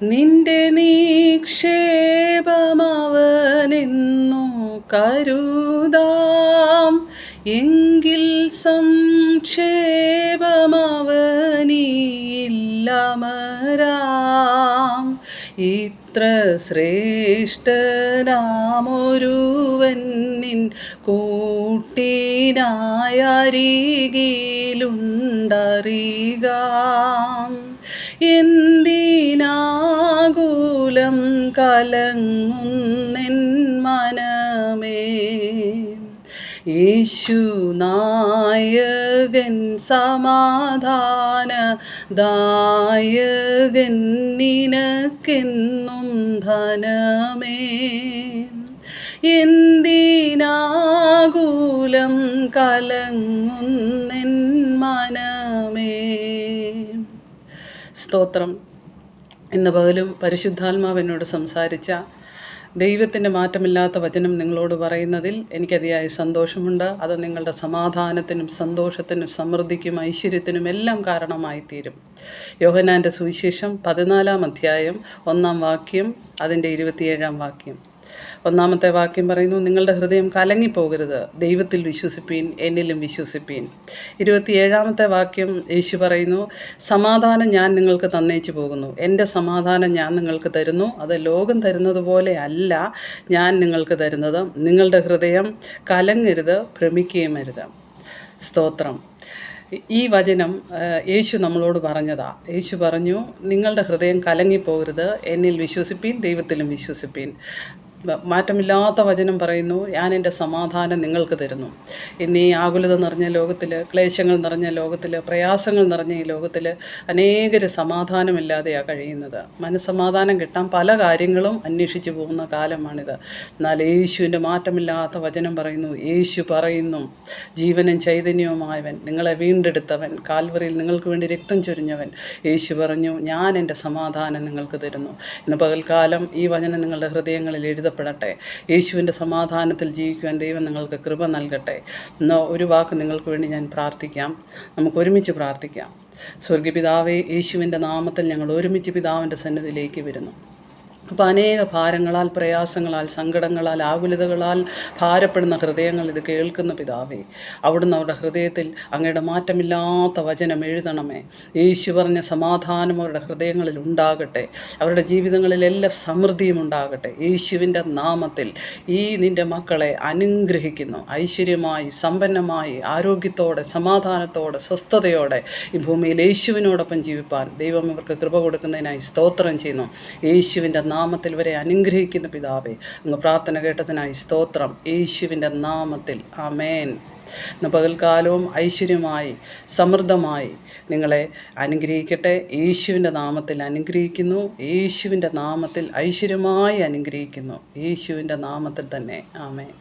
നിന്റെ നിക്ഷേപമവനെന്നു കരുതാം. എങ്കിൽ സംക്ഷേപമവനിയില്ലമരാം. ഇത്ര ശ്രേഷ്ഠനാമൊരുവൻ നിൻ കൂട്ടിനായരികിലുണ്ടറിയുക. എന്തിനാകുലം കലങ്ങുന്നെൻ മനമേ, യേശുനായകൻ സമാധാനദായകൻ നിനക്കെന്നും ധനമേ. എന്തിനാകുലം കലങ്ങുന്നെൻ മനമേ. സ്തോത്രം. ഇന്ന് പകലും പരിശുദ്ധാത്മാവ് എന്നോട് സംസാരിച്ച ദൈവത്തിൻ്റെ മാറ്റമില്ലാത്ത വചനം നിങ്ങളോട് പറയുന്നതിൽ എനിക്കതിയായ സന്തോഷമുണ്ട്. അത് നിങ്ങളുടെ സമാധാനത്തിനും സന്തോഷത്തിനും സമൃദ്ധിക്കും ഐശ്വര്യത്തിനും എല്ലാം കാരണമായി തീരും. യോഹന്നാൻ്റെ സുവിശേഷം 14-ാം അധ്യായം 1-ാം വാക്യം, അതിൻ്റെ 27-ാം വാക്യം. 1-ാമത്തെ വാക്യം പറയുന്നു, നിങ്ങളുടെ ഹൃദയം കലങ്ങിപ്പോകരുത്, ദൈവത്തിൽ വിശ്വസിപ്പീൻ, എന്നിലും വിശ്വസിപ്പീൻ. 27-ാമത്തെ വാക്യം യേശു പറയുന്നു, സമാധാനം ഞാൻ നിങ്ങൾക്ക് തന്നേച്ചു പോകുന്നു, എൻ്റെ സമാധാനം ഞാൻ നിങ്ങൾക്ക് തരുന്നു, അത് ലോകം തരുന്നത് പോലെ അല്ല ഞാൻ നിങ്ങൾക്ക് തരുന്നത്. നിങ്ങളുടെ ഹൃദയം കലങ്ങരുത്, ഭ്രമിക്കുകയും അരുത്. സ്തോത്രം. ഈ വചനം യേശു നമ്മളോട് പറഞ്ഞതാ. യേശു പറഞ്ഞു, നിങ്ങളുടെ ഹൃദയം കലങ്ങിപ്പോകരുത്, എന്നിൽ വിശ്വസിപ്പീൻ, ദൈവത്തിലും വിശ്വസിപ്പീൻ. മാറ്റമില്ലാത്ത വചനം പറയുന്നു, ഞാൻ എൻ്റെ സമാധാനം നിങ്ങൾക്ക് തരുന്നു. ഇന്ന് ഈ ആകുലത നിറഞ്ഞ ലോകത്തിൽ, ക്ലേശങ്ങൾ നിറഞ്ഞ ലോകത്തിൽ, പ്രയാസങ്ങൾ നിറഞ്ഞ ഈ ലോകത്തിൽ അനേകർ സമാധാനമില്ലാതെയാണ് കഴിയുന്നത്. മനസ്സമാധാനം കിട്ടാൻ പല കാര്യങ്ങളും അന്വേഷിച്ച് പോകുന്ന കാലമാണിത്. എന്നാൽ യേശുവിൻ്റെ മാറ്റമില്ലാത്ത വചനം പറയുന്നു, യേശു പറയുന്നു, ജീവനും ചൈതന്യവുമായവൻ, നിങ്ങളെ വീണ്ടെടുത്തവൻ, കാൽവറിയിൽ നിങ്ങൾക്ക് വേണ്ടി രക്തം ചൊരിഞ്ഞവൻ, യേശു പറഞ്ഞു, ഞാൻ എൻ്റെ സമാധാനം നിങ്ങൾക്ക് തരുന്നു. ഇന്ന് പകൽക്കാലം ഈ വചനം നിങ്ങളുടെ ഹൃദയങ്ങളിൽ എഴുതപ്പെടട്ടെ. യേശുവിൻ്റെ സമാധാനത്തിൽ ജീവിക്കുവാൻ ദൈവം നിങ്ങൾക്ക് കൃപ നൽകട്ടെ. ഇന്ന് ഒരു വാക്ക് നിങ്ങൾക്ക് വേണ്ടി ഞാൻ പ്രാർത്ഥിക്കാം. നമുക്ക് ഒരുമിച്ച് പ്രാർത്ഥിക്കാം. സ്വർഗ്ഗപിതാവേ, യേശുവിൻ്റെ നാമത്തിൽ ഞങ്ങൾ ഒരുമിച്ച് പിതാവിൻ്റെ സന്നിധിയിലേക്ക് വരുന്നു. അപ്പോൾ അനേക ഭാരങ്ങളാൽ, പ്രയാസങ്ങളാൽ, സങ്കടങ്ങളാൽ, ആകുലതകളാൽ ഭാരപ്പെടുന്ന ഹൃദയങ്ങൾ ഇത് കേൾക്കുന്ന പിതാവേ, അവിടുന്ന് അവരുടെ ഹൃദയത്തിൽ അങ്ങയുടെ മാറ്റമില്ലാത്ത വചനം എഴുതണമേ. യേശു പറഞ്ഞ സമാധാനം അവരുടെ ഹൃദയങ്ങളിൽ ഉണ്ടാകട്ടെ. അവരുടെ ജീവിതങ്ങളിൽ എല്ലാ സമൃദ്ധിയും ഉണ്ടാകട്ടെ. യേശുവിൻ്റെ നാമത്തിൽ ഈ നിൻ്റെ മക്കളെ അനുഗ്രഹിക്കുന്നു. ഐശ്വര്യമായി, സമ്പന്നമായി, ആരോഗ്യത്തോടെ, സമാധാനത്തോടെ, സ്വസ്ഥതയോടെ ഈ ഭൂമിയിൽ യേശുവിനോടൊപ്പം ജീവിപ്പാൻ ദൈവം ഇവർക്ക് കൃപ കൊടുക്കുന്നതിനായി സ്തോത്രം ചെയ്യുന്നു. യേശുവിൻ്റെ നാമത്തിൽ വരെ അനുഗ്രഹിക്കുന്ന പിതാവേ, അങ്ങ് പ്രാർത്ഥന കേട്ടതിനായി സ്തോത്രം. യേശുവിൻ്റെ നാമത്തിൽ ആമേൻ. ഇന്ന് പകൽക്കാലവും ഐശ്വര്യമായി, സമൃദ്ധമായി നിങ്ങളെ അനുഗ്രഹിക്കട്ടെ. യേശുവിൻ്റെ നാമത്തിൽ അനുഗ്രഹിക്കുന്നു. യേശുവിൻ്റെ നാമത്തിൽ ഐശ്വര്യമായി അനുഗ്രഹിക്കുന്നു. യേശുവിൻ്റെ നാമത്തിൽ തന്നെ ആമേൻ.